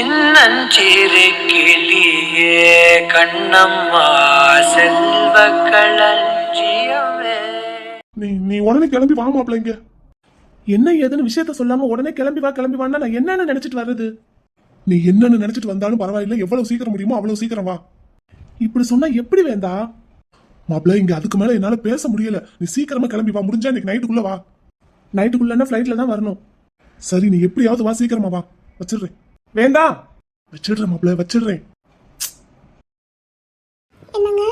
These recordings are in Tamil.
சின்னஞ்சிறு கிளியே கண்ணம்மா செல்வ களஞ்சியமே. நீ நீ உடனே கிளம்பி வா மாப்பிள்ளைங்க. என்ன ஏதுன்னு விஷயத்த சொல்லாம உடனே கிளம்பி வான்னா நான் என்னன்னு நினைச்சிட்டு வர்றது? நீ என்னன்னு நினைச்சிட்டு வந்தாலும் பரவாயில்ல, எவ்வளவு சீக்கிரம் முடியுமோ அவ்வளவு சீக்கிரம் வா. இப்படி சொன்னா எப்படி வேண்டா மாப்பிள்ள? இங்க அதுக்கு மேல என்னால பேச முடியல. நீ சீக்கிரமா கிளம்பி வா. முடிஞ்சா இன்னைக்கு நைட்டுக்குள்ள வா. நைட்டுக்குள்ளன்னா ஃபிளைட்ல தான் வரணும். சரி, நீ எப்படியாவது வா, சீக்கிரமா வா. வச்சிடுறேன். வேண்டாம், வச்சிடுறேன் மாப்பிள்ள, வச்சிடுறேன். என்னங்க?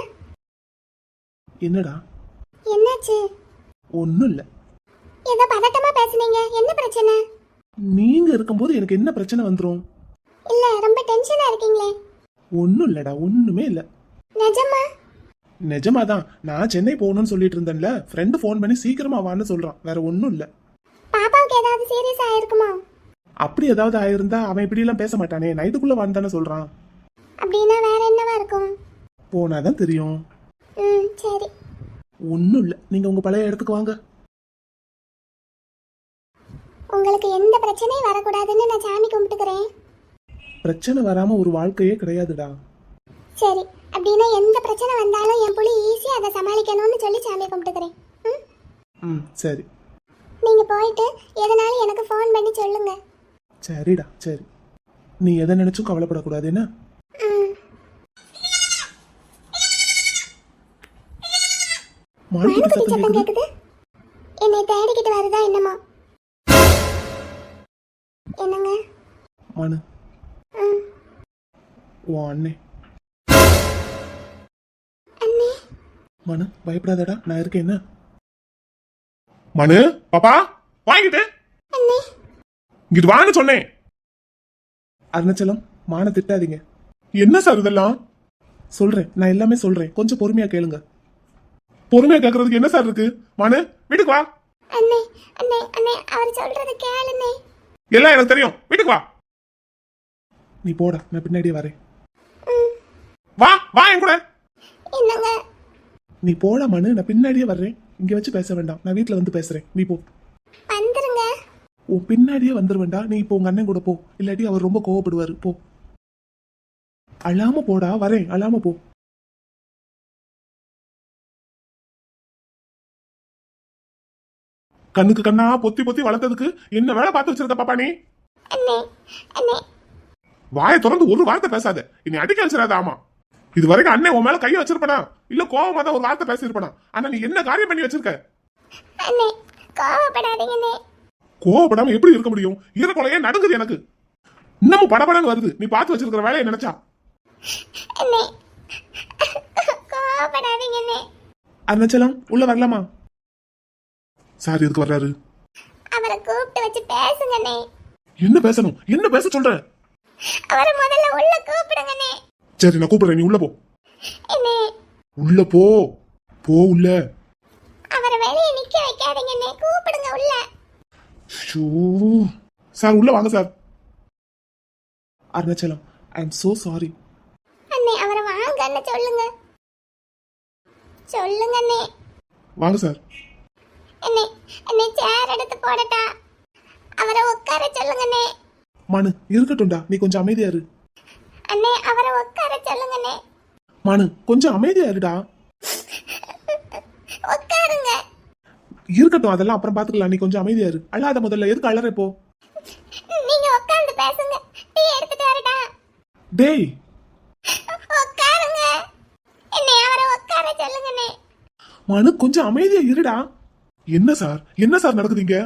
என்னடா? என்னாச்சு? ஒண்ணும் இல்ல. ஏதோ பதட்டமா பேசுனீங்க, என்ன பிரச்சனை? நீங்க இருக்கும்போது எனக்கு என்ன பிரச்சனை வந்துரும்? இல்ல, ரொம்ப டென்ஷனா இருக்கீங்களே. ஒண்ணும் இல்லடா, ஒண்ணுமே இல்ல. நிஜமா? நிஜமாதான். நான் சென்னை போகணும்னு சொல்லிட்டு இருந்தேன்ல, ஃப்ரெண்டு ஃபோன் பண்ணி சீக்கிரமா வான்னு சொல்றான். வேற ஒண்ணும் இல்ல. பாப்பாவுக்கு ஏதாவது சீரியஸ் ஆயிருக்குமா? அப்படி ஏதாவது ஆயிருந்தா அவன் இப்படி எல்லாம் பேச மாட்டானே. நைட்டுக்குள்ள வான்னு தானே சொல்றான். அப்படின்னா வேற என்னவா இருக்கும்? போனாதான் தெரியும். சரி. ஒண்ணும் இல்ல, நீங்க உங்க பழைய இடத்துக்கு வாங்க. உங்களுக்கு எந்த பிரச்சனையும் வரக்கூடாதுன்னு நான் சாமி கும்பிட்டுக்கிறேன். பிரச்சனை வராம ஒரு வாழ்க்கையே கிடையாதுடா. சரி, அப்படின்னா எந்த பிரச்சனை வந்தாலும் என் புள்ளி ஈஸியா அதை சமாளிக்கணும்னு சொல்லி சாமி கும்பிட்டுக்கிறேன். சரி. நீங்க போயிட்டு எதனாலும் எனக்கு ஃபோன் பண்ணி சொல்லுங்க. சரிடா, சரி. நீ எதை நினைச்சும் கவலைப்படக்கூடாது என்ன? மானுக்குட்டி சத்தம் கேக்குது. என்னை தேடிக்கிட்டு வருதா என்னமா? என்னங்க? மனு, உன் அண்ணே. அண்ணே. மனு, பயப்படாதடா, நான் இருக்கேன். என்ன மனு? பாப்பா வாங்கிட்டு அண்ணே. இங்கிட்டு வான்னு சொன்னேன். அருணாச்சலம், மான திட்டாதீங்க. என்ன சார் இதெல்லாம்? சொல்றேன், நான் எல்லாமே சொல்றேன், கொஞ்சம் பொறுமையா கேளுங்க. பொறுமையா கேக்குறதுக்கு என்ன சார் இருக்கு? மனு, வீட்டுக்கு வா. அண்ணே அண்ணே அண்ணே, அவர் சொல்றது கேளுண்ணே. எல்லாம் எனக்கு தெரியும், வீட்டுக்கு வா. நீ போடா, நான் பின்னாடியே வரேன். வா வா என் கூட. என்னங்க? நீ போடா மனு, நான் பின்னாடியே வர்றேன். இங்க வச்சு பேச வேண்டாம், நான் வீட்டுல வந்து பேசுறேன். நீ போ. வந்துருங்க. உன் பின்னாடியே வந்துருவேண்டா. நீ இப்போ உங்க அண்ணன் கூட போ, இல்லாட்டி அவர் ரொம்ப கோவப்படுவாரு. போ, அழாம போடா. வரேன், அழாம போ. கண்ணுக்கு கண்ணா பொத்தி பொத்தி வளர்த்ததுக்கு என்ன வேலை பார்த்து வச்சிருக்க பாப்பா நீ? அண்ணே அண்ணே. வாயை திறந்து ஒரு வார்த்தை பேசாத. இனி அடிக்க வச்சிடாத. ஆமா, இது வரைக்கும் அண்ணன் உன் மேல கையை வச்சிருப்பனா இல்ல கோவமா தான் ஒரு வார்த்தை பேசிருப்பனா? ஆனா நீ என்ன காரியம் பண்ணி வச்சிருக்க? அண்ணே, கோவப்படாதீங்க அண்ணே. கோவப்படாம எப்படி இருக்க முடியும்? ஈரக்கொலையே நடுங்குது எனக்கு. இன்னமும் படபடன்னு வருது நீ பார்த்து வச்சிருக்கிற வேலையை நினைச்சா. அண்ணே, கோவப்படாதீங்க அண்ணே. அருணாச்சலம், உள்ள வரலாமா? சார் எதுக்கு வர்றாரு? அவரை கூப்பிட்டு வச்சு பேசுங்க அண்ணே. என்ன பேசணும்? என்ன பேச சொல்ற? அவரை முதல்ல உள்ள கூப்பிடுங்க அண்ணே. சரி, நான் கூப்பிடுறேன், நீ உள்ள போ. அண்ணே, உள்ள போ. போ உள்ள. அவரை வெளியே நிக்க வைக்காதீங்க அண்ணே, கூப்பிடுங்க உள்ள. ஷோ. சார் உள்ள வாங்க sir. Arunachalam, I am so sorry. அண்ணே, அவரை வாங்க அண்ணே, சொல்லுங்க சொல்லுங்க அண்ணே. வாங்க சார். அண்ணே அண்ணே, சேர் எடுத்து போடட்டா? அவரை உட்கார சொல்லுங்க அண்ணே. மனு, இருக்கட்டும்டா, நீ கொஞ்சம் அமைதியா இரு. அண்ணே, அவரை உட்கார சொல்லுங்க அண்ணே. மனு, கொஞ்சம் அமைதியா இருடா. உட்காருங்க. இருக்கட்டும், அதெல்லாம் அப்புறம் பாத்துக்கலாம். நீ கொஞ்சம் அமைதியா இரு. அழாத. முதல்ல எதுக்கு அழற? போ. நீங்க உட்கார்ந்து பேசுங்க. டீ எடுத்துட்டு வரட்டா? டேய், உட்காருங்க. அண்ணே, அவரை உட்கார சொல்லுங்க அண்ணே. மனு, கொஞ்சம் அமைதியா இருடா. என்ன சார், என்ன சார் நடக்குதுங்க?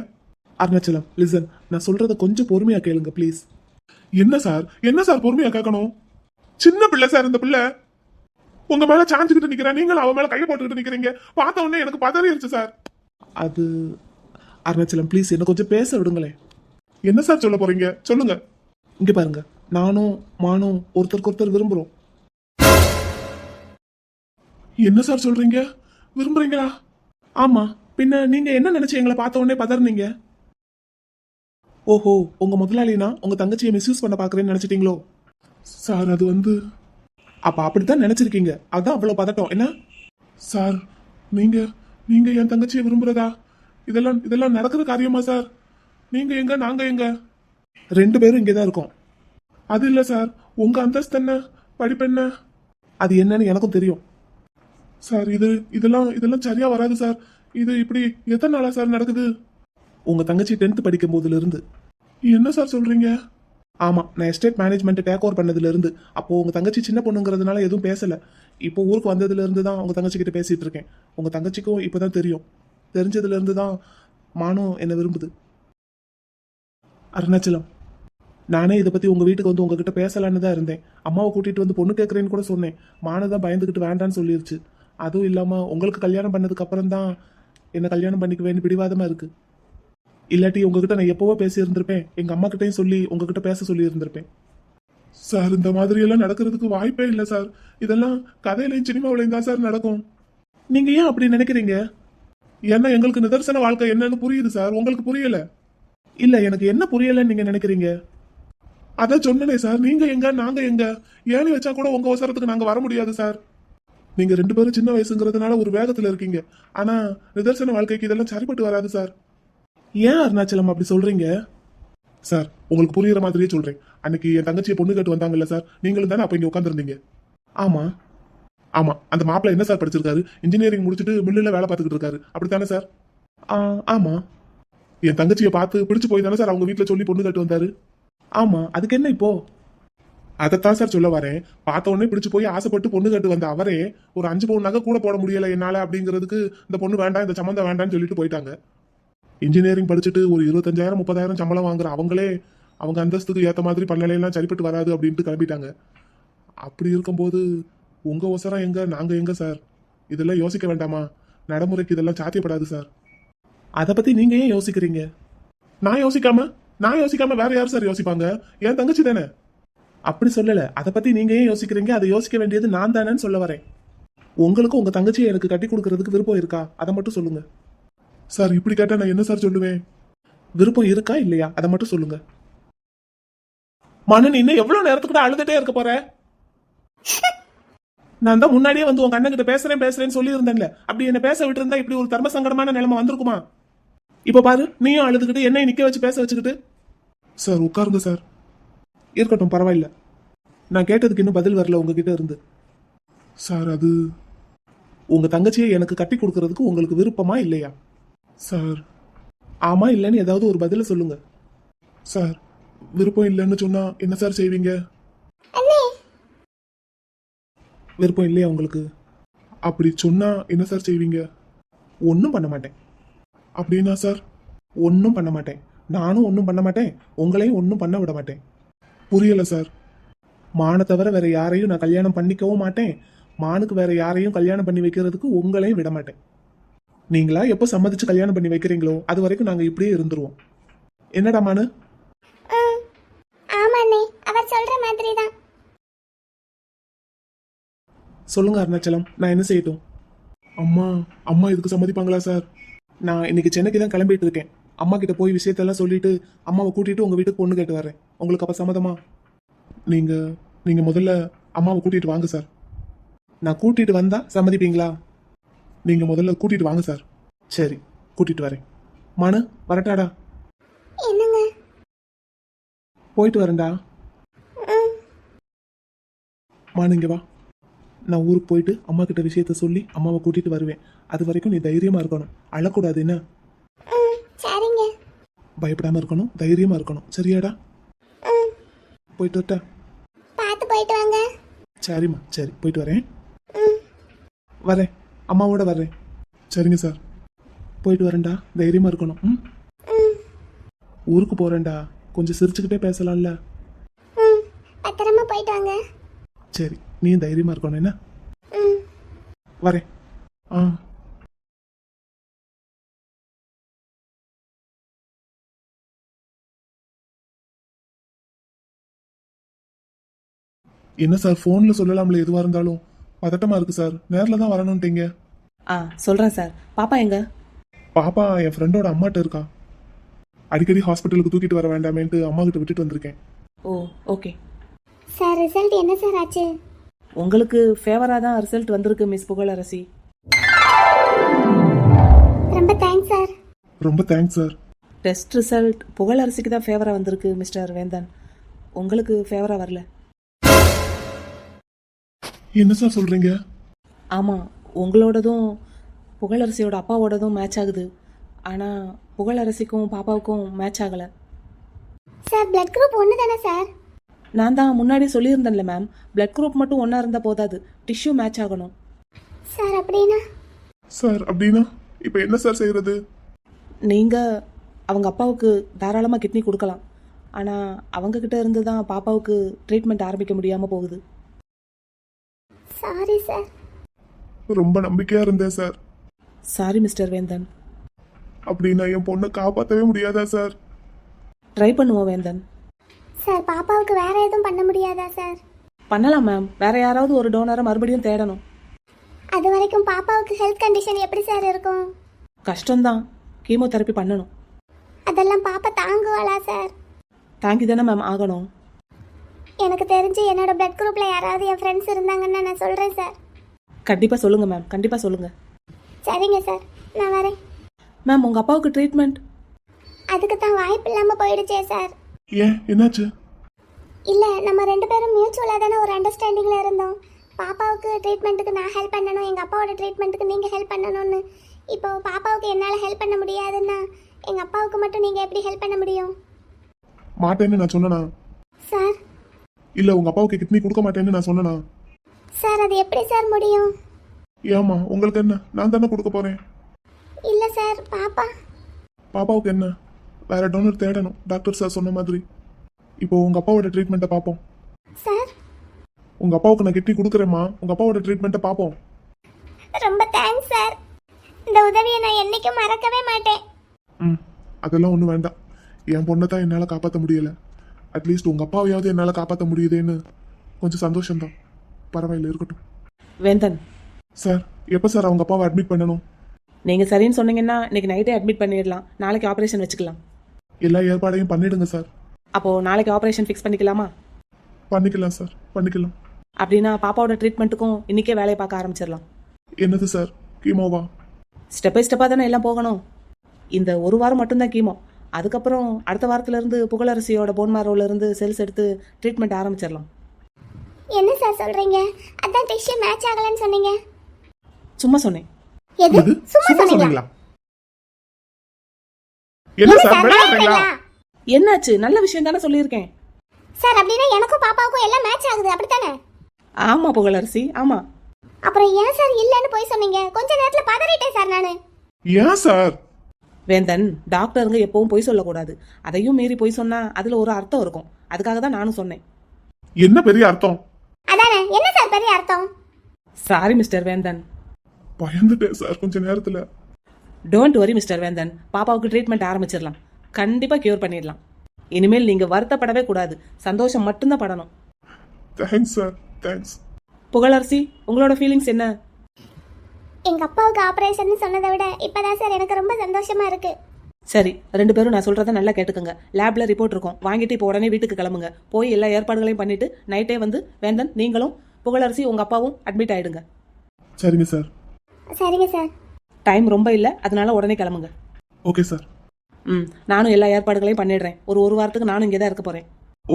அருணாச்சலம், லிசன், நான் சொல்றத கொஞ்சம் பொறுமையா கேளுங்க ப்ளீஸ். என்ன சார், என்ன சார் பொறுமையா கேட்கணும்? சின்ன பிள்ளை சார் இந்த பிள்ளை. உங்க மேல சாஞ்சுக்கிட்டு நிக்கிறேன், நீங்களும் அவன் மேல கையை போட்டுக்கிட்டு நிக்கிறீங்க. பார்த்த உடனே எனக்கு பதறிடுச்சு சார். அது அருணாச்சலம், ப்ளீஸ் என்ன கொஞ்சம் பேச விடுங்களேன். என்ன சார் சொல்ல போறீங்க? சொல்லுங்க. இங்க பாருங்க, நானும் மானும் ஒருத்தருக்கு ஒருத்தர் விரும்புறோம். என்ன சார் சொல்றீங்க? விரும்புறீங்களா? ஆமா, பின்ன நீங்க என்ன நினைச்சு எங்களை பார்த்த உடனே பதறினீங்க? ஓஹோ, உங்க முதலாளினா உங்க தங்கச்சியை மிஸ்யூஸ் பண்ண பாக்குறேன்னு நினைச்சிட்டீங்களோ? சார், அது வந்து அப்ப அப்படித்தான் நினைச்சிருக்கீங்க. அதான் அவ்வளவு பதட்டம் என்ன? சார், நீங்க நீங்க என் தங்கச்சியை விரும்புறதா? இதெல்லாம் நடக்கிற காரியமா சார்? நீங்க எங்க, நாங்க எங்க? ரெண்டு பேரும் இங்கதான் இருக்கோம். அது இல்ல சார், உங்க அந்தஸ்து என்ன, படிப்பு என்ன, அது என்னன்னு எனக்கும் தெரியும் சார். இதெல்லாம் சரியா வராது சார். இது இப்படி எத்தனை நாளா சார் நடக்குது? உங்க தங்கச்சி 10th படிக்கும் போதுல இருந்து. என்ன சார் சொல்றீங்க? ஆமா, நான் எஸ்டேட் மேனேஜ்மெண்ட் டேக் ஓவர் பண்ணதுல இருந்து. அப்போ உங்க தங்கச்சி சின்ன பொண்ணுங்கிறதுனால எதுவும் பேசல. இப்போ ஊருக்கு வந்ததுல இருந்து தான் உங்க தங்கச்சி கிட்ட பேசிட்டு இருக்கேன். உங்க தங்கச்சிக்கும் இப்பதான் தெரியும். தெரிஞ்சதுல இருந்து தான் மானும் என்ன விரும்புது. அருணாச்சலம், நானே இதை பத்தி உங்க வீட்டுக்கு வந்து உங்ககிட்ட பேசலான்னு தான் இருந்தேன். அம்மாவை கூட்டிட்டு வந்து பொண்ணு கேட்கறேன்னு கூட சொன்னேன். மானு தான் பயந்துகிட்டு வேண்டான்னு சொல்லிருச்சு. அதுவும் இல்லாம உங்களுக்கு கல்யாணம் பண்ணதுக்கு அப்புறம் தான் என்ன கல்யாணம் பண்ணிக்குவேன்னு பிடிவாதமா இருக்கு. இல்லாட்டி உங்ககிட்ட நான் எப்பவோ பேசி இருந்திருப்பேன். எங்க அம்மா கிட்டையும் சொல்லி உங்ககிட்ட பேச சொல்லி இருந்திருப்பேன். சார், இந்த மாதிரி எல்லாம் நடக்கிறதுக்கு வாய்ப்பே இல்லை சார். இதெல்லாம் கதையிலையும் சினிமாவிலையும் தான் சார் நடக்கும். நீங்க ஏன் அப்படி நினைக்கிறீங்க? ஏன்னா எங்களுக்கு நிதர்சன வாழ்க்கை என்னன்னு புரியுது சார், உங்களுக்கு புரியல. இல்ல, எனக்கு என்ன புரியலன்னு நீங்க நினைக்கிறீங்க? அதான் சொன்னனே சார், நீங்க எங்க நாங்க எங்க. ஏணி வச்சா கூட உங்க அவசரத்துக்கு நாங்க வர முடியாது சார். நீங்க 2 பேரும் சின்ன வயசுங்கிறதுனால ஒரு வேகத்துல இருக்கீங்க. ஆனா நிதர்சன வாழ்க்கைக்கு இதெல்லாம் சரிப்பட்டு வராது சார். ஏன் அருணாச்சலம் அப்படி சொல்றீங்க? சார், உங்களுக்கு புரியுற மாதிரியே சொல்றேன். அன்னைக்கு என் தங்கச்சியை பொண்ணு கேட்டு வந்தாங்கல்ல சார், நீங்களும் தானே அப்ப இங்க உட்காந்துருந்தீங்க? ஆமா ஆமா. அந்த மாப்பிள்ள என்ன சார் படிச்சிருக்காரு? இன்ஜினியரிங் முடிச்சுட்டு மில்லுல வேலை பார்த்துக்கிட்டு இருக்காரு, அப்படித்தானே சார்? ஆமா. என் தங்கச்சியை பார்த்து பிடிச்சு போய் தானே சார் அவங்க வீட்டுல சொல்லி பொண்ணு கேட்டு வந்தாரு? ஆமா. அதுக்கு என்ன இப்போ? அதைத்தான் சார் சொல்ல வரேன். பார்த்த உடனே பிடிச்சு போய் ஆசைப்பட்டு பொண்ணு கேட்டு வந்த அவரே ஒரு 5 பவுன் நகை கூட போட முடியல என்னால அப்படிங்கிறதுக்கு இந்த பொண்ணு வேண்டாம், இந்த சம்மந்தம் வேண்டாம்னு சொல்லிட்டு போயிட்டாங்க. இன்ஜினியரிங் படிச்சுட்டு ஒரு 25,000 30,000 சம்பளம் வாங்குற அவங்களே அவங்க அந்தஸ்துக்கு ஏற்ற மாதிரி பண்ணலையெல்லாம் சரிப்பட்டு வராது அப்படின்ட்டு கிளம்பிட்டாங்க. அப்படி இருக்கும்போது உங்க ஒசரம் எங்க நாங்க எங்க சார்? இதெல்லாம் யோசிக்க வேண்டாமா? நடைமுறைக்கு இதெல்லாம் சாத்தியப்படாது சார். அதை பத்தி நீங்க ஏன் யோசிக்கிறீங்க? நான் யோசிக்காம வேற யார் சார் யோசிப்பாங்க? என் தங்கச்சி தானே. அப்படி சொல்லல. அதை பத்தி நீங்க ஏன் யோசிக்கிறீங்க? அதை யோசிக்க வேண்டியது நான் தானேன்னு சொல்ல வரேன். உங்களுக்கு உங்க தங்கச்சியை எனக்கு கட்டி கொடுக்கறதுக்கு விருப்பம் இருக்கா? அதை மட்டும் சொல்லுங்க சார். இப்படி கேட்டா நான் என்ன சார் சொல்லுவேன்? விருப்பம் இருக்கா இல்லையா அதை மட்டும் சொல்லுங்க. மனு, நீ இன்னும் எவ்வளவு நேரத்துக்கு தான் அழுதுட்டே இருக்க போற? நான் தான் முன்னாடியே வந்து உங்க அண்ணன் கிட்ட பேசுறேன்னு சொல்லி இருந்தேன்ல. அப்படி என்ன பேச விட்டு இருந்தா இப்படி ஒரு தர்ம சங்கடமான நிலைமை வந்திருக்குமா? இப்ப பாரு, நீயும் அழுதுகிட்டு என்னை நிக்க வச்சு பேச வச்சுக்கிட்டு. சார், உட்காருங்க சார். இருக்கட்டும், பரவாயில்ல. நான் கேட்டதுக்கு இன்னும் பதில் வரல உங்ககிட்ட இருந்து. சார், அது உங்க தங்கச்சியை எனக்கு கட்டி கொடுக்கறதுக்கு உங்களுக்கு விருப்பமா இல்லையா? சார், ஆமா இல்லைன்னு ஏதாவது ஒரு பதில சொல்லுங்க. சார், விருப்பம் இல்லைன்னு சொன்னா என்ன சார் செய்வீங்க? விருப்பம் இல்லையா உங்களுக்கு? அப்படி சொன்னா என்ன சார் செய்வீங்க? ஒன்றும் பண்ண மாட்டேன். அப்படின்னா சார்? ஒன்றும் பண்ண மாட்டேன். நானும் ஒன்றும் பண்ண மாட்டேன், உங்களையும் ஒன்றும் பண்ண விட மாட்டேன். புரியல சார். மானை தவிர வேற யாரையும் நான் கல்யாணம் பண்ணிக்கவும் மாட்டேன். மானுக்கு வேற யாரையும் கல்யாணம் பண்ணி வைக்கிறதுக்கு உங்களையும் விட மாட்டேன். நீங்களா எப்போ சம்மதிச்சு கல்யாணம் பண்ணி வைக்கிறீங்களோ அது வரைக்கும் நாங்க இப்படியே இருந்துருவோம். என்னடா மானு? ஆமாண்ணே, அவர் சொல்ற மாதிரி தான். சொல்லுங்க அருணாச்சலம், நான் என்ன செய்யட்டும்? அம்மா இதுக்கு சம்மதிப்பாங்களா சார்? நான் இன்னைக்கு சென்னைக்கு தான் கிளம்பிட்டு இருக்கேன். அம்மா கிட்ட போய் விஷயத்தெல்லாம் சொல்லிட்டு அம்மாவை கூட்டிட்டு உங்க வீட்டுக்கு பொண்ணு கேட்டு வரேன். உங்களுக்கு அப்ப சம்மதமா? நீங்க முதல்ல அம்மாவை கூட்டிட்டு வாங்க சார். நான் கூட்டிட்டு வந்தா சம்மதிப்பீங்களா? நீங்க முதல்ல கூட்டிட்டு வாங்க சார். சரி, கூட்டிட்டு வரேன். மனு, வரட்டாடா? என்னங்க? போயிட்டு வரேன்டா. மனு, இங்க வா. நான் ஊருக்கு போயிட்டு அம்மா கிட்ட விஷயத்த சொல்லி அம்மாவை கூட்டிட்டு வருவேன். அது வரைக்கும் நீ தைரியமா இருக்கணும், அழக்கூடாது. என்ன? சரிங்க. பயப்படாம இருக்கணும், தைரியமா இருக்கணும். சரியாடா? போயிட்டு வரட்டா? பார்த்து போயிட்டு வாங்க. சரிம்மா, சரி, போயிட்டு வரேன். வரேன், அம்மாவோட வர்றேன். சரிங்க சார், போயிட்டு வரேன்டா. தைரியமா இருக்கணும். ஊருக்கு போறேன்டா, கொஞ்சம் சிரிச்சுக்கிட்டே பேசலாம்ல. பத்திரமா போயிட்டு வாங்க. சரி, நீயும் தைரியமா இருக்கணும். என்ன? வரேன். என்ன சார், போன்ல சொல்லலாம்ல எதுவா இருந்தாலும்? பதட்டமா இருக்கு சார், நேர்ல தான் வரணும்ட்டீங்க. சொல்றேன் சார். பாப்பா எங்க? பாப்பா என் ஃப்ரெண்டோட அம்மாட்ட இருக்கா. அடிக்கடி ஹாஸ்பிட்டலுக்கு தூக்கிட்டு வர வேண்டாமேன்ட்டு அம்மா கிட்ட விட்டுட்டு வந்திருக்கேன். ஓ, ஓகே சார். ரிசல்ட் என்ன சார் ஆச்சு? உங்களுக்கு ஃபேவரா தான் ரிசல்ட் வந்திருக்கு மிஸ் புகழரசி. ரொம்ப தேங்க்ஸ் சார். ரொம்ப தேங்க்ஸ் சார். டெஸ்ட் ரிசல்ட் புகழரசிக்கு தான் ஃபேவரா வந்திருக்கு மிஸ்டர் வேந்தன். உங்களுக்கு ஃபேவராக வரல. என்ன சார் சொல்றீங்க? ஆமாம், உங்களோடதும் புகழரசியோட அப்பாவோடதும் மேட்ச் ஆகுது. ஆனால் புகழரசிக்கும் பாப்பாவுக்கும் மேட்ச் ஆகலை. சார் பிளட் குரூப் ஒன்று தானே சார்? நான் தான் முன்னாடி சொல்லியிருந்தேன்ல மேம், பிளட் குரூப் மட்டும் ஒன்றா இருந்தால் போதாது, டிஷ்யூ மேட்ச் ஆகணும். சார் அப்படின்னா சார் அப்படின்னா இப்போ என்ன சார் செய்யறது? நீங்கள் அவங்க அப்பாவுக்கு தாராளமாக கிட்னி கொடுக்கலாம். ஆனால் அவங்கக்கிட்ட இருந்து தான் பாப்பாவுக்கு ட்ரீட்மெண்ட் ஆரம்பிக்க முடியாமல் போகுது. Sorry sir. ரொம்ப நம்பிக்கையா இருந்தேன் சார். சாரி மிஸ்டர் வேந்தன். அப்படின்னா என் பொண்ணை காப்பாற்றவே முடியாதா சார்? ட்ரை பண்ணுவோம் வேந்தன். சார் பாப்பாவுக்கு வேற எதுவும் பண்ண முடியாதா சார்? பண்ணலாம் மேம், வேற யாராவது ஒரு டோனரை மறுபடியும் தேடணும். அது வரைக்கும் பாப்பாவுக்கு ஹெல்த் கண்டிஷன் எப்படி சார் இருக்கும்? கஷ்டம்தான், கீமோதெரப்பி பண்ணணும். அதெல்லாம் பாப்பா தாங்குவாளா சார்? தாங்கி தானே மேம் ஆகணும். எனக்கு தெரிஞ்சு என்னோட பிளட் குரூப்ல யாராவது என் ஃப்ரெண்ட்ஸ் இருந்தாங்கன்னா நான் சொல்றேன் சார். கண்டிப்பாக சொல்லுங்கள் மேம், கண்டிப்பாக சொல்லுங்கள். சரிங்க சார், நான் வரேன். மேம் உங்கள் அப்பாவுக்கு ட்ரீட்மெண்ட் அதுக்கு தான் வாய்ப்பு இல்லாம போயிடுச்சே சார். ஏன் என்னாச்சு? இல்ல நம்ம ரெண்டு பேரும் மியூச்சுவலா தானே ஒரு அண்டர்ஸ்டாண்டிங்ல இருந்தோம். பாப்பாவுக்கு ட்ரீட்மெண்ட்டுக்கு நான் ஹெல்ப் பண்ணணும், எங்க அப்பாவோட ட்ரீட்மெண்ட்டுக்கு நீங்க ஹெல்ப் பண்ணணும்னு. இப்போ பாப்பாவுக்கு என்னால ஹெல்ப் பண்ண முடியாதுன்னா எங்க அப்பாவுக்கு மட்டும் நீங்க எப்படி ஹெல்ப் பண்ண முடியும்? மாட்டேன்னு நான் சொன்னனா? சார் இல்ல உங்க அப்பாவுக்கு கிட்னி கொடுக்க மாட்டேன்னு நான் சொன்னனா? சார் அது எப்படி சார் முடியும்? ஏமா உங்களுக்கு என்ன, நான் தானே கொடுக்க போறேன். இல்ல சார் பாப்பாவுக்கு என்ன, வேற டோனர் தேடணும் டாக்டர் சார் சொன்ன மாதிரி. இப்போ உங்க அப்பாவோட ட்ரீட்மெண்ட்டை பார்ப்போம். சார் உங்க அப்பாவுக்கு நான் கிட்னி கொடுக்குறேம்மா, உங்க அப்பாவோட ட்ரீட்மெண்ட்டை பார்ப்போம். ரொம்ப தேங்க்ஸ் சார். இந்த உதவியை நான் என்னைக்கும் மறக்கவே மாட்டேன். அதெல்லாம் ஒன்றும் வேண்டாம். என் பொண்ணை தான் என்னால் காப்பாற்ற முடியல, அட்லீஸ்ட் உங்க அப்பாவையாவது என்னால் காப்பாற்ற முடியுதேன்னு கொஞ்சம் சந்தோஷம்தான். பரவாயில்ல, இருக்கட்டும். வேந்தன் சார் எப்போ சார் அவங்க அப்பாவை அட்மிட் பண்ணணும்? நீங்கள் சரின்னு சொன்னீங்கன்னா இன்னைக்கு நைட்டே அட்மிட் பண்ணிடலாம், நாளைக்கு ஆப்ரேஷன் வச்சுக்கலாம். எல்லா ஏற்பாடையும் பண்ணிடுங்க சார். அப்போது நாளைக்கு ஆப்ரேஷன் ஃபிக்ஸ் பண்ணிக்கலாமா? பண்ணிக்கலாம் சார், பண்ணிக்கலாம். அப்படின்னா பாப்பாவோட ட்ரீட்மெண்ட்டுக்கும் இன்றைக்கே வேலையை பார்க்க ஆரம்பிச்சிடலாம். என்னது சார், கீமோவா? ஸ்டெப் பை ஸ்டெப்பாக தானே எல்லாம் போகணும். இந்த ஒரு வாரம் மட்டும்தான் கீமோ, அதுக்கப்புறம் அடுத்த வாரத்துலேருந்து புகழரசியோட போன்மாரோலேருந்து செல்ஸ் எடுத்து ட்ரீட்மெண்ட் ஆரம்பிச்சிடலாம். என்ன சார் சொல்றீங்க? அதான் டிஷ்யூ மேட்ச் ஆகலன்னு சொன்னீங்க. சும்மா சொன்னேன். எது சும்மா சொன்னீங்களா? என்ன சார் சார் விளையாடுறீங்களா? என்னாச்சு? நல்ல விஷயம் தானே சொல்லியிருக்கேன். சார் அப்படின்னா எனக்கும் பாப்பாவுக்கும் எல்லாம் மேட்ச் ஆகுது அப்படித்தானே? ஆமாம் புகழரசி, ஆமாம். அப்புறம் ஏன் சார் இல்லன்னு போய் சொன்னீங்க? கொஞ்ச நேரத்துல பதறிட்டேன் சார் நானு. ஏன் சார்? வேந்தன், டாக்டருங்க எப்பவும் பொய் சொல்லக்கூடாது. அதையும் மீறி பொய் சொன்னா அதுல ஒரு அர்த்தம் இருக்கும், அதுக்காக தான் நானும் சொன்னேன். என்ன பெரிய அர்த்தம்? அதானே, என்ன சார் பெரிய அர்த்தம்? சாரி மிஸ்டர் வேந்தன். பயந்துட்டேன் சார் கொஞ்ச நேரத்துல. டோன்ட் வரி மிஸ்டர் வேந்தன், பாப்பாவுக்கு ட்ரீட்மெண்ட் ஆரம்பிச்சிடலாம், கண்டிப்பா கியூர் பண்ணிடலாம். இனிமேல் நீங்க வருத்தப்படவே கூடாது, சந்தோஷம் மட்டும்தான் படணும். Thanks sir, thanks. புகழரசி, உங்களோட ஃபீலிங்ஸ் என்ன? எங்க அப்பாவுக்கு ஆபரேஷன் சொன்னதை விட இப்பதான் சார் எனக்கு ரொம்ப சந்தோஷமா இருக்கு. சரி, ரெண்டு பேரும் நான் சொல்றதை நல்லா கேட்டுக்கோங்க. லேப்ல ரிப்போர்ட் இருக்கும், வாங்கிட்டு இப்போ உடனே வீட்டுக்கு கிளம்புங்க. போய் எல்லா ஏற்பாடுகளையும் பண்ணிட்டு நைட்டே வந்து வேந்தன், நீங்களும் புகழரசி உங்க அப்பாவும் அட்மிட் ஆயிடுங்க. சரிங்க சார். சரிங்க சார். டைம் ரொம்ப இல்லை, அதனால உடனே கிளம்புங்க. Okay sir. நானும் எல்லா ஏற்பாடுகளையும் பண்ணிடுறேன். ஒரு வாரத்துக்கு நானும் இங்கே தான் இருக்க போறேன்.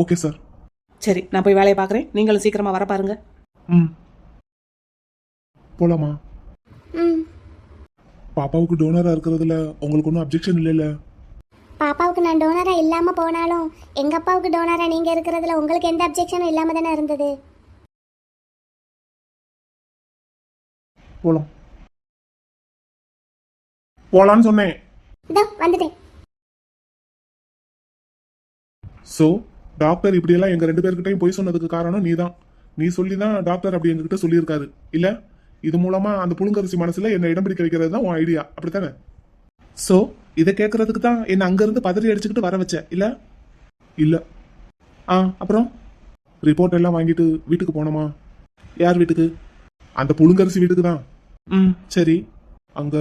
Okay sir. சரி, நான் போய் வேலையை பார்க்குறேன், நீங்களும் சீக்கிரமா வர பாருங்க. போலாமா? ம். பாப்பாவுக்கு டோனரா இருக்கிறதுல உங்களுக்கு ஒன்றும் அப்ஜெக்ஷன் இல்லைல்ல? பாப்பாவுக்கு நான் டோனரா இல்லாம போனாலும் எங்க அப்பாவுக்கு டோனரா நீங்க இருக்கிறதுல உங்களுக்கு எந்த அப்ஜெக்ஷனும் இல்லாம தானே இருந்தது. போலாம். போலான்னு சொன்னேன். இதோ வந்துட்டேன். ஸோ டாக்டர் இப்படியெல்லாம் எங்க ரெண்டு பேர்கிட்டையும் போய் சொன்னதுக்கு காரணம் நீதான். நீ சொல்லி தான் டாக்டர் அப்படி எங்ககிட்ட சொல்லியிருக்காரு இல்ல? இது மூலமா அந்த புழுங்கரிசி மனசுல என்ன இடம் பிடிக்க வைக்கிறது தான் உன் ஐடியா, அப்படித்தானே? ஸோ இதை கேட்கறதுக்கு தான் என்ன அங்கிருந்து பதறி அடிச்சுக்கிட்டு வர வச்ச இல்ல? இல்ல. அப்புறம் ரிப்போர்ட் எல்லாம் வாங்கிட்டு வீட்டுக்கு போனோமா? யார் வீட்டுக்கு? அந்த புழுங்கரிசி வீட்டுக்கு தான். சரி. அங்க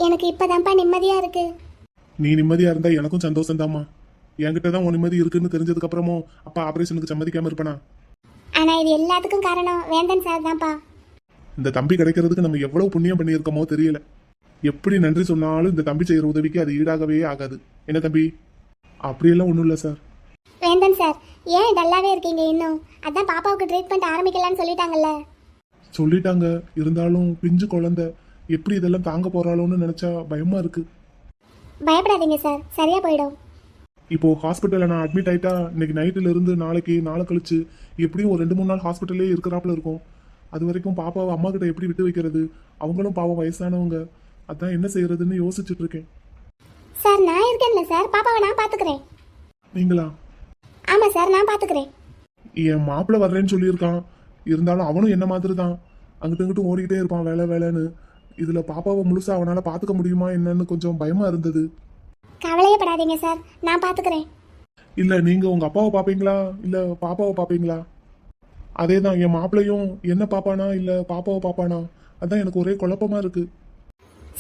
எனக்கு இப்பதான்ப்பா நிம்மதியா இருக்கு. நீ நிம்மதியா இருந்தா எனக்கும் சந்தோஷம் தாம்மா. என்கிட்ட தான் உன் நிம்மதி இருக்குன்னு தெரிஞ்சதுக்கு அப்புறமும் அப்பா ஆபரேஷனுக்கு சம்மதிக்காம இருப்பனா? ஆனா இது எல்லாத்துக்கும் காரணம் வேந்தன் சார் தான்ப்பா. இந்த தம்பி கிடைக்கிறதுக்கு நம்ம எவ்வளவு புண்ணியம் பண்ணியிருக்கோமோ தெரியல. எப்படி நன்றி சொன்னாலும் இந்த தம்பி செய்யற உதவிக்கு அது ஈடாகவே ஆகாது. என்ன தம்பி? அப்படியெல்லாம் ஒன்றும் இல்லை சார். வேந்தன் சார், ஏன் டல்லாவே இருக்கீங்க இன்னும்? அதான் பாப்பாவுக்கு ட்ரீட்மெண்ட் ஆரம்பிக்கலான்னு சொல்லிட்டாங்கல்ல. சொல்லிட்டாங்க, இருந்தாலும் பிஞ்சு குழந்தை எப்படி இதெல்லாம் தாங்க போறாளோன்னு நினைச்சா பயமா இருக்கு. பயப்படாதீங்க சார், சரியா போயிடும். இப்போ ஹாஸ்பிட்டலில் நான் அட்மிட் ஆயிட்டா இன்னைக்கு நைட்டுல இருந்து நாளை கழிச்சு எப்படியும் ஒரு 2-3 நாள் ஹாஸ்பிட்டல்லே இருக்கிறாப்புல இருக்கும். அது வரைக்கும் பாப்பாவை அம்மா கிட்ட எப்படி விட்டு வைக்கிறது? அவங்களும் பாவம் வயசானவங்க. அதான் என்ன செய்யறதுன்னு யோசிச்சுட்டு இருக்கேன். சார் நான் இருக்கேன்ல சார், பாப்பாவை நான் பாத்துக்கிறேன். நீங்களா? ஆமா சார், நான் பாத்துக்கிறேன். என் மாப்பிள்ளை வர்றேன்னு சொல்லியிருக்கான். இருந்தாலும் அவனும் என்ன மாதிரி தான் அங்கிட்டு இங்கிட்டும் ஓடிக்கிட்டே இருப்பான் வேலை வேலைன்னு. இதுல பாப்பாவை முழுசா அவனால பாத்துக்க முடியுமா என்னன்னு கொஞ்சம் பயமா இருந்தது. கவலையப்படாதீங்க சார், நான் பாத்துக்கிறேன். இல்ல நீங்க உங்க அப்பாவை பாப்பீங்களா இல்ல பாப்பாவை பாப்பீங்களா? அதேதான், என் மாப்பிள்ளையும் என்ன பாப்பானா இல்ல பாப்பாவை பாப்பானா? அதான் எனக்கு ஒரே குழப்பமா இருக்கு.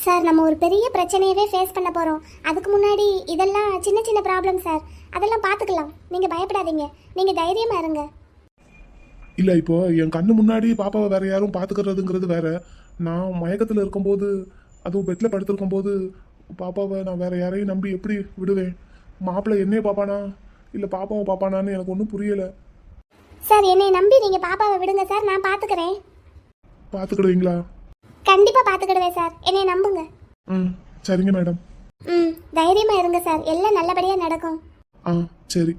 சார் நம்ம ஒரு பெரிய பிரச்சனையவே ஃபேஸ் பண்ண போறோம். அதுக்கு முன்னாடி இதெல்லாம் சின்ன சின்ன ப்ராப்ளம் சார், அதெல்லாம் பாத்துக்கலாம். நீங்க பயப்படாதீங்க, நீங்க தைரியமா இருங்க. இல்ல இப்போ என் கண்ணு முன்னாடி பாப்பாவை வேற யாரும் பாத்துக்கிறதுங்கிறது வேற. நான் மயக்கத்துல இருக்கும்போது, அதுவும் பெட்ல படுத்திருக்கும் போது பாப்பாவை நான் வேற யாரையும் நம்பி எப்படி விடுவேன்? மாப்பிள்ளை என்னைய பாப்பானா இல்ல பாப்பாவை பாப்பானான்னு எனக்கு ஒன்றும் புரியல. சார் என்னை நம்பி நீங்க பாப்பாவை விடுங்க சார், நான் பாத்துக்கிறேன். பாத்துக்கிடுவீங்களா? கண்டிப்பா பாத்துக்கிடுவேன் சார், என்னை நம்புங்க. ம் சரிங்க மேடம். தைரியமா இருங்க சார், எல்லாம் நல்லபடியா நடக்கும். சரி.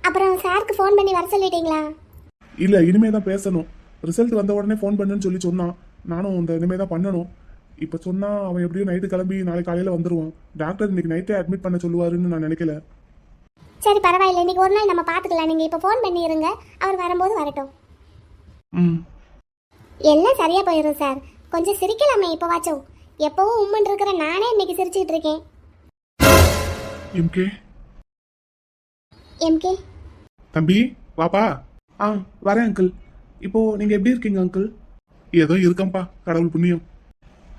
அப்புறம் சாருக்கு ஃபோன் பண்ணி வர சொல்லிட்டீங்களா? இல்ல இனிமே தான் பேசணும். ரிசல்ட் வந்த உடனே ஃபோன் பண்ணுன்னு சொல்லி சொன்னான். நானும் இந்த இனிமே தான் பண்ணணும். இப்போ சொன்னா அவன் எப்படியும் நைட்டு கிளம்பி நாளைக்கு காலையில வந்துருவான். டாக்டர் இன்னைக்கு நைட்டே அட்மிட் பண்ண சொல்லுவாருன்னு நான் நினைக்கல. சரி பரவாயில்ல, இன்னைக்கு ஒரு நாள் நம்ம பாத்துக்கலாம். நீங்க இப்போ ஃபோன் பண்ணி இருங்க, அவர் வரும்போது வரட்டும். எல்லாம் சரியா போயிடும் சார். கொஞ்சம் சிரிக்கலாமே இப்போவாச்சும். எப்பவும் உம்மன் இருக்கிற நானே இன்னைக்கு சிரிச்சுட்டு இருக்கேன். எம்கே எம்கே தம்பி வாப்பா. வரேன் அங்கிள். இப்போ நீங்க எப்படி இருக்கீங்க அங்கிள்? ஏதோ இருக்கம்பா, கடவுள் புண்ணியம்.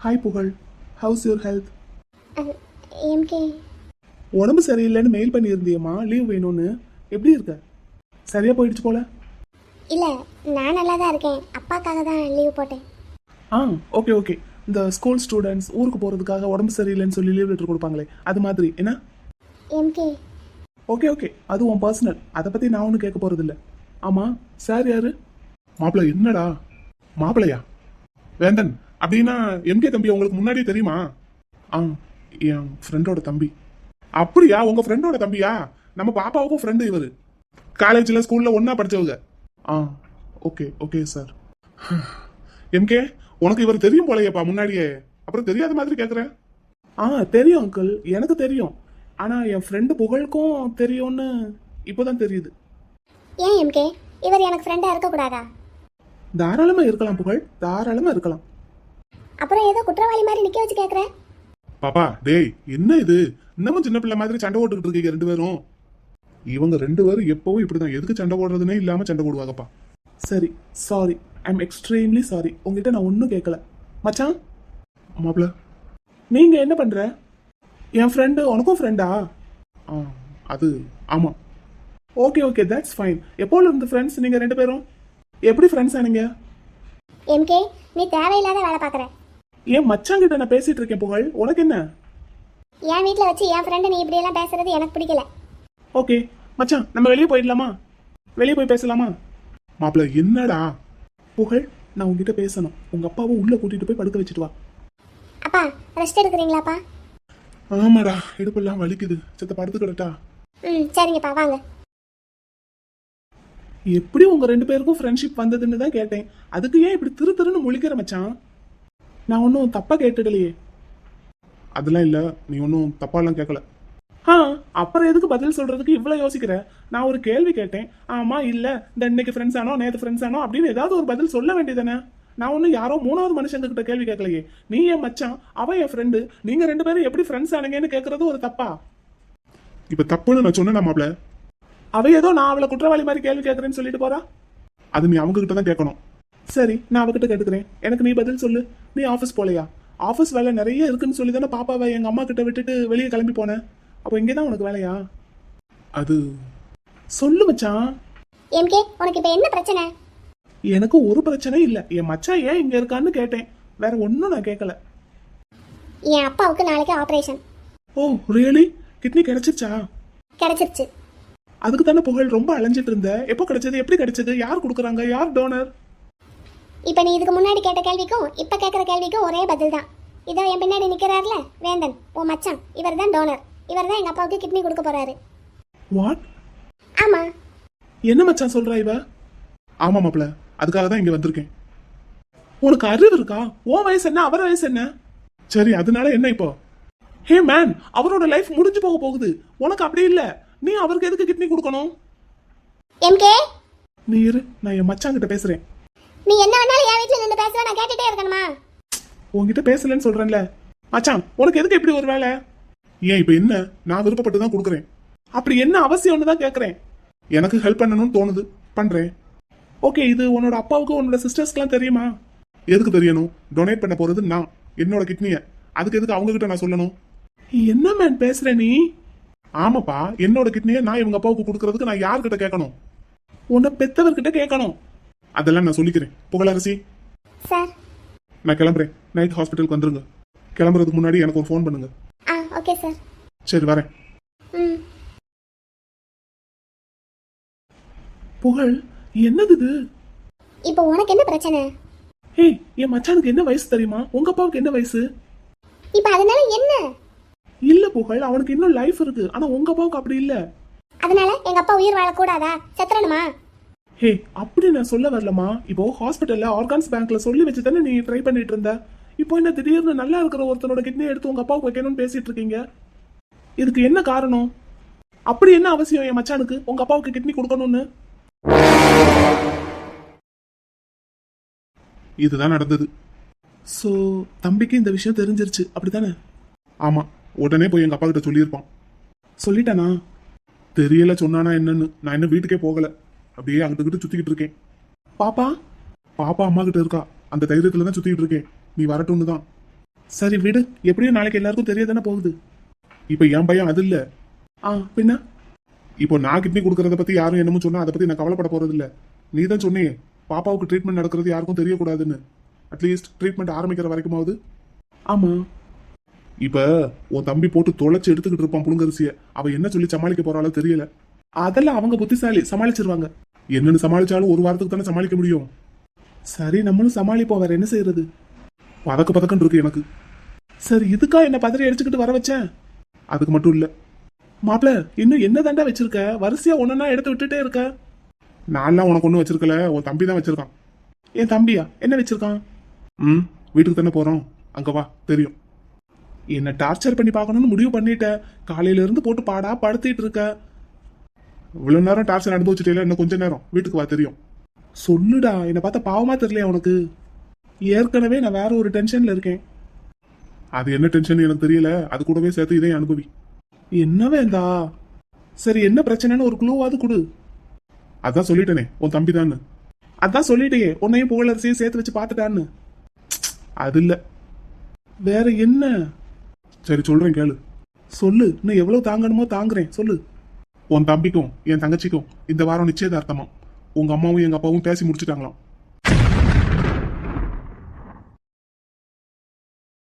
ஹாய் புகழ், ஹவுஸ் யுவர் ஹெல்த்? எம்கே உடம்பு சரியில்லைன்னு மெயில் பண்ணியிருந்தியம்மா, லீவ் வேணும்னு. எப்படி இருக்க? சரியா போயிடுச்சு போல. இல்ல நான் நல்லா தான் இருக்கேன், அப்பாக்காக தான் லீவ் போட்டேன். ஓகே. இந்த ஸ்கூல் ஸ்டூடெண்ட்ஸ் ஊருக்கு போறதுக்காக உடம்பு சரியில்லைன்னு சொல்லி லீவ் லெட்டர் கொடுப்பாங்களே, அது மாதிரி என்ன? எம்கே ஓகே, அது உன் பர்சனல். அதை பத்தி நான் ஒன்றும் கேட்க போறது இல்லை. ஆமா, சார் யாரு? மாப்பிள்ளை. என்னடா மாப்பிள்ளையா? வேந்தன் அப்படின்னா எம்கே தம்பி உங்களுக்கு முன்னாடியே தெரியுமா? என் ஃப்ரெண்டோட தம்பி. அப்படியா, உங்க ஃப்ரெண்டோட தம்பியா? நம்ம பாப்பாவுக்கும் ஃப்ரெண்டு இவரு. காலேஜ்ல ஸ்கூல்ல ஒன்னா படிச்சவங்க. Okay sir. எம்கே உனக்கு இவர் தெரியும் போலையப்பா முன்னாடியே, அப்புறம் தெரியாத மாதிரி கேக்குறேன். தெரியும் அங்கிள், எனக்கு தெரியும். ஆனா என் ஃப்ரெண்டு புகழுக்கும் தெரியும்னு இப்போதான் தெரியுது. ஏன் எம்கே, இவர் எனக்கு ஃப்ரெண்டா இருக்க கூடாதா? தாராளமா இருக்கலாம் புகழ், தாராளமா இருக்கலாம். அப்புறம் ஏதோ குற்றவாளி மாதிரி நிக்க வச்சு கேக்குறேன். பாப்பா டேய், என்ன இது இன்னமும் சின்ன பிள்ளை மாதிரி சண்டை போட்டுக்கிட்டு இருக்கீங்க ரெண்டு பேரும்? இவங்க ரெண்டு பேரும் எப்பவும் இப்படிதான், எதுக்கு சண்டை போடுறதுனே இல்லாம சண்டை போடுவாங்கப்பா. சரி, sorry, I am extremely sorry. உங்ககிட்ட நான் ஒன்றும் கேட்கல. மச்சான் மாப்பிள்ள, நீங்க என்ன பண்ற? என் ஃப்ரெண்டு உனக்கும் ஃப்ரெண்டா? அது ஆமா. Okay that's fine. எப்போல இருந்து ஃப்ரெண்ட்ஸ் நீங்க ரெண்டு பேரும்? எப்படி ஃப்ரெண்ட்ஸ் ஆனீங்க? எம்கே நீ தேவையில்லாத வேலை பாக்குற. ஏன் மச்சான் கிட்ட நான் பேசிட்டு இருக்கேன் புகழ், உனக்கு என்ன? என் வீட்ல வச்சு என் ஃப்ரெண்டு நீ இப்படி எல்லாம் பேசுறது எனக்கு பிடிக்கல. ஓகே மச்சான், நம்ம வெளியே போயிடலாமா? வெளியே போய் பேசலாமா? மாப்பிள்ள என்னடா? புகழ் நான் உங்ககிட்ட பேசணும். உங்க அப்பாவை உள்ள கூட்டிட்டு போய் படுக்க வச்சுட்டு வா. அப்பா ரெஸ்ட் எடுக்கிறீங்களாப்பா? ஆமாடா, இடுப்பெல்லாம் வலிக்குது. செத்த படுத்துக்கிடட்டா? சரிங்கப்பா வாங்க. எப்படி உங்க ரெண்டு பேருக்கும் ஃப்ரெண்ட்ஷிப் வந்ததுன்னு தான் கேட்டேன். அதுக்கு ஏன் இப்படி திருன்னு முழிக்கிற மச்சான்? நான் ஒன்றும் தப்பா கேட்டுடலையே. அதெல்லாம் இல்ல, நீ ஒன்றும் தப்பாலாம் கேட்கல. அப்புறம் எதுக்கு பதில் சொல்றதுக்கு இவ்வளவு யோசிக்கிற? நான் ஒரு கேள்வி கேட்டேன். ஆமா இல்ல, இந்த இன்னைக்கு ஃப்ரெண்ட்ஸ் ஆனோ நேற்று ஃப்ரெண்ட்ஸ் ஆனோ அப்படின்னு ஏதாவது ஒரு பதில் சொல்ல வேண்டியதானே? நான் ஒன்னும் யாரோ மூணாவது மனுஷங்க கிட்ட கேள்வி கேட்கலையே. நீ என் மச்சான், அவன் என் ஃப்ரெண்டு, நீங்க ரெண்டு பேரும் எப்படி ஃப்ரெண்ட்ஸ் ஆனீங்கன்னு கேட்கறது ஒரு தப்பா? இப்ப தப்புன்னு நான் சொன்னேன் மாப்ள. அவ ஏதோ நான் அவளை குற்றவாளி மாதிரி கேள்வி கேட்கறேன்னு சொல்லிட்டு போறா. அது நீ அவங்க கிட்ட தான் கேட்கணும். சரி, நான் அவகிட்ட கேட்டுக்கிறேன். எனக்கு நீ பதில் சொல்லு. நீ ஆஃபீஸ் போலையா? ஆஃபீஸ் வேலை நிறைய இருக்குன்னு சொல்லி தானே பாப்பாவை எங்க அம்மா கிட்ட விட்டுட்டு வெளியே கிளம்பி போனேன். அப்போ இங்கேதான் உனக்கு வேலையா? அது சொல்லு மச்சான். எம்கே உனக்கு இப்ப என்ன பிரச்சனை? எனக்கு ஒரு பிரச்சனை இல்ல. என் மச்சான் ஏன் இங்க இருக்கான்னு கேட்டேன், வேற ஒன்னும் நான் கேட்கல. என் அப்பாவுக்கு நாளைக்கு ஆபரேஷன். ஓ ரியலி? கிட்னி கிடைச்சிருச்சா? கிடைச்சிருச்சு. அதுக்கு தானே புகழ் ரொம்ப அலைஞ்சிட்டு இருந்த. எப்போ கிடைச்சது, எப்படி கிடைச்சது, யார் கொடுக்குறாங்க, யார் டோனர்? இப்போ நீ இதுக்கு முன்னாடி கேட்ட கேள்விக்கும் இப்போ கேட்குற கேள்விக்கும் ஒரே பதில் தான். இதோ என் பின்னாடி நிற்கிறார்ல வேந்தன், உன் மச்சான், இவர் தான் டோனர். இவர் தான் எங்கள் அப்பாவுக்கு கிட்னி கொடுக்க போறாரு. வாட்? ஆமாம். என்ன மச்சான் சொல்றா இவ? ஆமா மாப்ள, அதுக்காக தான் இங்க வந்திருக்கேன். உனக்கு அறிவு இருக்கா? உன் வயசு என்ன, அவர் வயசு என்ன? சரி, அதனால என்ன இப்போ? ஹே மேன், அவரோட லைஃப் முடிஞ்சு போக போகுது. உனக்கு அப்படி இல்ல. நீ அவருக்கு எதுக்கு கிட்னி கொடுக்கணும்? எம்கே, நீ இரு, நான் என் மச்சான் கிட்ட பேசுறேன். நீ என்ன வேணாலும் என் வீட்டில் நின்று பேசுவேன், நான் கேட்டுட்டே இருக்கணுமா? உன்கிட்ட பேசலன்னு சொல்றேன்ல. மச்சான், உனக்கு எதுக்கு இப்படி ஒரு வேலை? ஏன் இப்ப என்ன? நான் விருப்பப்பட்டு தான் கொடுக்குறேன். அப்படி என்ன அவசியம்னு தான் கேட்கறேன். எனக்கு ஹெல்ப் பண்ணணும்னு தோணுது, பண்றேன். ஓகே, இது உன்னோட அப்பாவுக்கு உன்னோட சிஸ்டர்ஸ்க்குலாம் தெரியுமா? எதுக்கு தெரியணும்? டொனேட் பண்ண போறது நான், என்னோட கிட்னிய. அதுக்கு எதுக்கு அவங்க கிட்ட நான் சொல்லணும்? என்ன மேன் பேசுற நீ? ஆமாப்பா, என்னோட கிட்னியை நான் இவங்க அப்பாவுக்கு கொடுக்கறதுக்கு நான் யார்கிட்ட கேட்கணும்? உன்னை பெத்தவர்கிட்ட கேட்கணும். அதெல்லாம் நான் சொல்லிக்கிறேன். புகழரசி, சார். நான் கிளம்புறேன். நைட் ஹாஸ்பிட்டலுக்கு வந்துருங்க. கிளம்புறதுக்கு முன்னாடி எனக்கு ஒரு ஃபோன் பண்ணுங்க. Okay sir. சரி, வரேன். ம். புகழ், என்னது இது? இப்போ உனக்கு என்ன பிரச்சனை? ஏய், என் மச்சானுக்கு என்ன வயசு தெரியுமா? உங்க அப்பாவுக்கு என்ன வயசு? இப்போ அதனால என்ன? இல்ல புகழ், அவனுக்கு இன்னும் லைஃப் இருக்கு. ஆனா உங்க அப்பாவுக்கு அப்படி இல்ல. அதனால எங்க அப்பா உயிர் வாழக்கூடாதா? செத்துறணுமா? ஹே, அப்படி நான் சொல்ல வரலமா. இப்போ ஹாஸ்பிட்டல்ல ஆர்கான்ஸ் பேங்க்ல சொல்லி வச்சு தானே நீ ட்ரை பண்ணிட்டு இருந்த. இப்போ என்ன திடீர்னு நல்லா இருக்கிற ஒருத்தனோட கிட்னி எடுத்து உங்க அப்பாவுக்கு வைக்கணும்னு பேசிட்டு இருக்கீங்க? இதுக்கு என்ன காரணம்? அப்படி என்ன அவசியம் என் மச்சானுக்கு உங்க அப்பாவுக்கு கிட்னி கொடுக்கணும்னு? இதுதான் நடந்தது. சோ தம்பிக்கு இந்த விஷயம் தெரிஞ்சிருச்சு, அப்படித்தானே? ஆமா, உடனே போய் எங்க அப்பா கிட்ட சொல்லியிருப்பான். சொல்லிட்டானா? தெரியல, சொன்னானா என்னன்னு. நான் இன்னும் வீட்டுக்கே போகல. அப்படியே அங்கிட்டு சுத்திக்கிட்டு இருக்கேன். பாப்பா? பாப்பா அம்மா கிட்ட இருக்கா. அந்த தைரியத்துல தான் சுத்திக்கிட்டு இருக்கேன். நீ வரட்டும்னு தான். சரி விடு, எப்படியும் நாளைக்கு எல்லாருக்கும் தெரிய தானே போகுது. இப்ப என் பையன் அது இல்ல. பின்ன இப்போ நான் கிட்னி கொடுக்கறத பத்தி யாரும் என்னமோ சொன்னா அதை பத்தி நான் கவலைப்பட போறது இல்ல. நீ தான் சொன்னே பாப்பாவுக்கு ட்ரீட்மெண்ட் நடக்கிறது யாருக்கும் தெரியக்கூடாதுன்னு. அட்லீஸ்ட் ட்ரீட்மெண்ட் ஆரம்பிக்கிற வரைக்குமாவது. ஆமா. இப்ப உன் தம்பி போட்டு தொலைச்சு எடுத்துக்கிட்டு இருப்பான் புழுங்கரிசிய. அவ என்ன சொல்லி சமாளிக்க போறாளோ தெரியல. அதெல்லாம் அவங்க புத்திசாலி, சமாளிச்சிருவாங்க. என்னன்னு சமாளிச்சாலும் ஒரு வாரத்துக்கு தானே சமாளிக்க முடியும். சரி, நம்மளும் சமாளிப்போம், வேற என்ன செய்யறது? பதக்கம் இருக்கு எனக்கு. சரி, இதுக்கா என்ன பதறி அடிச்சுக்கிட்டு வர வச்சேன்? அதுக்கு மட்டும் இல்ல மாப்பிள, இன்னும் என்ன தாண்டா வச்சிருக்க? வரிசையா ஒன்னா எடுத்து விட்டுட்டே இருக்க. நான்லாம் உனக்கு ஒன்னும் வச்சிருக்கல, உன் தம்பி தான் வச்சிருக்கான். என் தம்பியா? என்ன வச்சிருக்கான்? வீட்டுக்கு தானே போறோம், அங்க வா, தெரியும். என்ன டார்ச்சர் பண்ணி பார்க்கணும்னு முடிவு பண்ணிட்ட. காலையில இருந்து போட்டு பாடா படுத்திட்டு இருக்க. இவ்வளவு நேரம் டார்ச்சர் அனுபவிச்சுட்டே, இன்னும் கொஞ்ச நேரம் வீட்டுக்கு வா, தெரியும். சொல்லுடா, என்னை பார்த்தா பாவமா தெரியலையா உனக்கு? ஏற்கனவே நான் வேற ஒரு டென்ஷன்ல இருக்கேன். அது என்ன டென்ஷன் எனக்கு தெரியல, அது கூடவே சேர்த்து இதையும் அனுபவி. என்ன வேண்டா? சரி, என்ன பிரச்சனைன்னு ஒரு குழுவாவது கொடு. அதான் சொல்லிட்டேனே, உன் தம்பி தான்னு. அதான் சொல்லிட்டே, உன்னையும் புகழரசியும் சேர்த்து வச்சு பார்த்துட்டான்னு. அது இல்ல, வேற என்ன? சரி சொல்றேன், கேளு. சொல்லு, இன்னும் எவ்வளவு தாங்கணுமோ தாங்குறேன், சொல்லு. உன் தம்பிக்கும் என் தங்கச்சிக்கும் இந்த வாரம் நிச்சயதார்த்தமா. உங்க அம்மாவும் எங்க அப்பாவும் பேசி முடிச்சுட்டாங்களாம்.